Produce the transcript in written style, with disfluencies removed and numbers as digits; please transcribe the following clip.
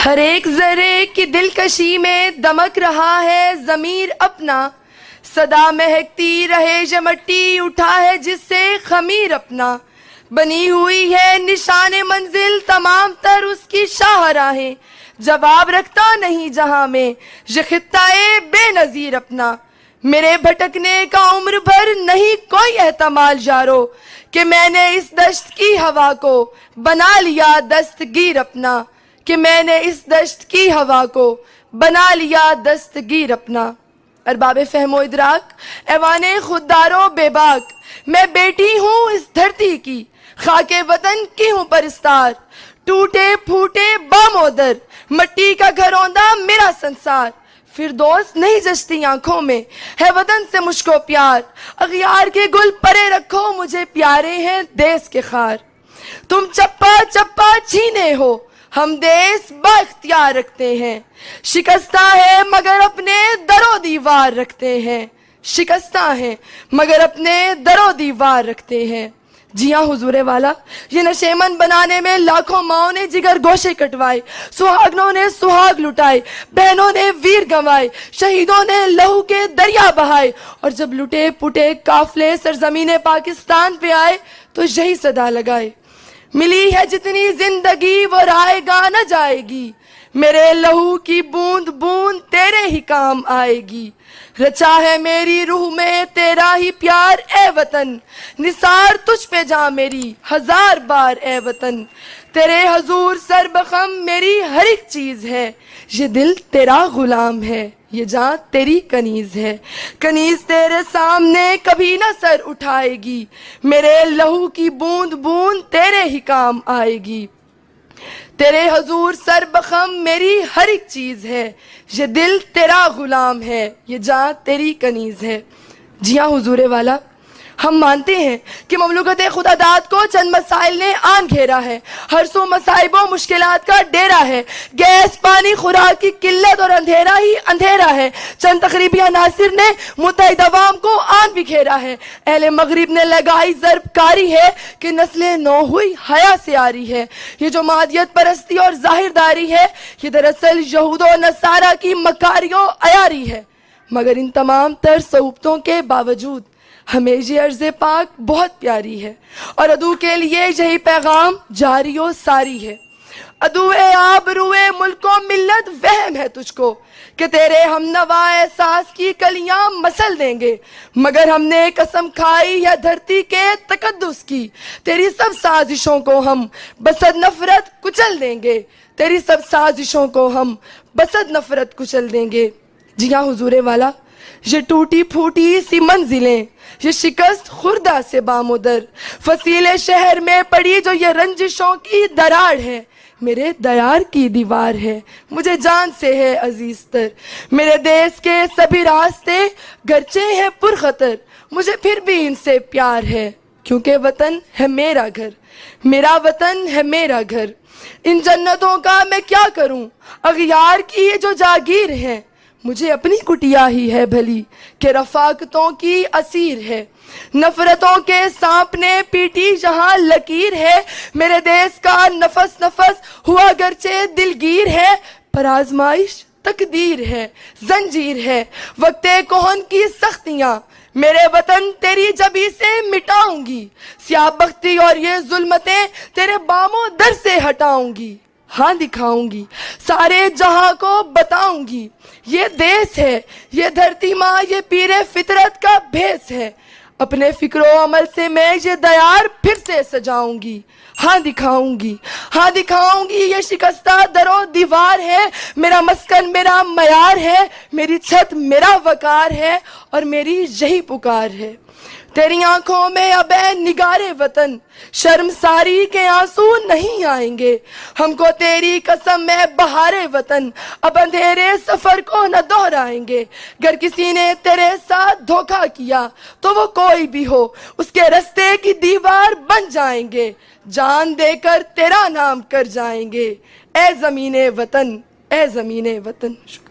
ہر ایک ذرے کی دلکشی میں دمک رہا ہے ضمیر اپنا، صدا مہکتی رہے یہ مٹی اٹھا ہے جس سے خمیر اپنا، بنی ہوئی ہے نشان منزل تمام تر اس کی شاہراہیں، جواب رکھتا نہیں جہاں میں یہ خطہ بے نظیر اپنا، میرے بھٹکنے کا عمر بھر نہیں کوئی احتمال یارو کہ میں نے اس دشت کی ہوا کو بنا لیا دستگیر اپنا، کہ میں نے اس دشت کی ہوا کو بنا لیا دستگیر اپنا۔ ارباب فہم و ادراک، ایوان خوددارو بے باک، میں بیٹی ہوں اس دھرتی کی، خاک وطن کی ہوں پرستار، ٹوٹے پھوٹے بامودر مٹی کا گھروندہ میرا سنسار، فردوس نہیں جشتی آنکھوں میں ہے وطن سے مجھ کو پیار، اغیار کے گل پرے رکھو مجھے پیارے ہیں دیس کے خار، تم چپا چپا چھینے ہو ہم دیس با اختیار رکھتے ہیں، شکستہ ہے مگر اپنے در و دیوار رکھتے ہیں، شکستہ ہیں مگر اپنے در و دیوار رکھتے ہیں۔ جی ہاں حضور والا، یہ نشیمن بنانے میں لاکھوں ماؤں نے جگر گوشے کٹوائے، سہاگنوں نے سہاگ لٹائے، بہنوں نے ویر گنوائے، شہیدوں نے لہو کے دریا بہائے، اور جب لٹے پٹے قافلے سرزمین پاکستان پہ آئے تو یہی صدا لگائے، ملی ہے جتنی زندگی وہ رائے گا نہ جائے گی، میرے لہو کی بوند بوند تیرے ہی کام آئے گی، رچا ہے میری روح میں تیرا ہی پیار اے وطن، نثار تجھ پہ جاں میری ہزار بار اے وطن، تیرے حضور سر بخم میری ہر ایک چیز ہے، یہ دل تیرا غلام ہے، یہ جاں تیری کنیز ہے، کنیز تیرے سامنے کبھی نہ سر اٹھائے گی، میرے لہو کی بوند بوند تیرے ہی کام آئے گی، تیرے حضور سر بخم میری ہر ایک چیز ہے، یہ دل تیرا غلام ہے، یہ جاں تیری کنیز ہے۔ جی ہاں حضور والا، ہم مانتے ہیں کہ مملکت خدا داد کو چند مسائل نے آن گھیرا ہے، ہر سو مصائب و مشکلات کا ڈیرا ہے، گیس پانی خوراک کی قلت اور اندھیرا ہی اندھیرا ہے، چند تقریبی عناصر نے متحد عوام کو آن بھی گھیرا ہے، اہل مغرب نے لگائی ضرب کاری ہے کہ نسل نو ہوئی حیا سے آ رہی ہے، یہ جو مادیت پرستی اور ظاہر داری ہے یہ دراصل یہود و نصارہ کی مکاری و عیاری ہے، مگر ان تمام تر صعوبتوں کے باوجود ہمیں یہ عرض پاک بہت پیاری ہے، اور عدو کے لیے یہی پیغام جاری و ساری ہے۔ عدو آبروئے ملک و ملت وہم ہے تجھ کو کہ تیرے ہم نوا احساس کی کلیاں مسل دیں گے، مگر ہم نے قسم کھائی ہے دھرتی کے تقدس کی، تیری سب سازشوں کو ہم بسد نفرت کچل دیں گے، تیری سب سازشوں کو ہم بسد نفرت کچل دیں گے۔ جی ہاں حضور والا، یہ ٹوٹی پھوٹی سی منزلیں، یہ شکست خوردہ سے بامودر، فصیل شہر میں پڑی جو یہ رنجشوں کی دراڑ ہے، میرے دیار کی دیوار ہے، مجھے جان سے ہے عزیز تر، میرے دیس کے سبھی راستے گرچہ ہیں پرخطر، مجھے پھر بھی ان سے پیار ہے، کیونکہ وطن ہے میرا گھر، میرا وطن ہے میرا گھر۔ ان جنتوں کا میں کیا کروں، اغیار کی یہ جو جاگیر ہیں، مجھے اپنی کٹیا ہی ہے بھلی کہ رفاقتوں کی اسیر ہے، نفرتوں کے سانپ نے پیٹی جہاں لکیر ہے، میرے دیس کا نفس نفس ہوا گرچہ دلگیر ہے، پر آزمائش تقدیر ہے، زنجیر ہے، وقت کہن کی سختیاں، میرے وطن تیری جبی سے مٹاؤں گی، سیاہ بختی اور یہ ظلمتیں تیرے بام و در سے ہٹاؤں گی، ہاں دکھاؤں گی، سارے جہاں کو بتاؤں گی، یہ دیس ہے، یہ دھرتی ماں، یہ پیر فطرت کا بھیس ہے، اپنے فکر و عمل سے میں یہ دیار پھر سے سجاؤں گی، ہاں دکھاؤں گی، ہاں دکھاؤں گی، یہ شکستہ در و دیوار ہے، میرا مسکن میرا معیار ہے، میری چھت میرا وقار ہے، اور میری یہی پکار ہے۔ تیری آنکھوں میں اب اے نگار وطن شرم ساری کے آنسو نہیں آئیں گے، ہم کو تیری قسم ہے بہار وطن اب اندھیرے سفر کو نہ دہرائیں گے، گر کسی نے تیرے ساتھ دھوکہ کیا تو وہ کوئی بھی ہو اس کے رستے کی دیوار بن جائیں گے، جان دے کر تیرا نام کر جائیں گے، اے زمین وطن، اے زمین وطن۔ شکریہ۔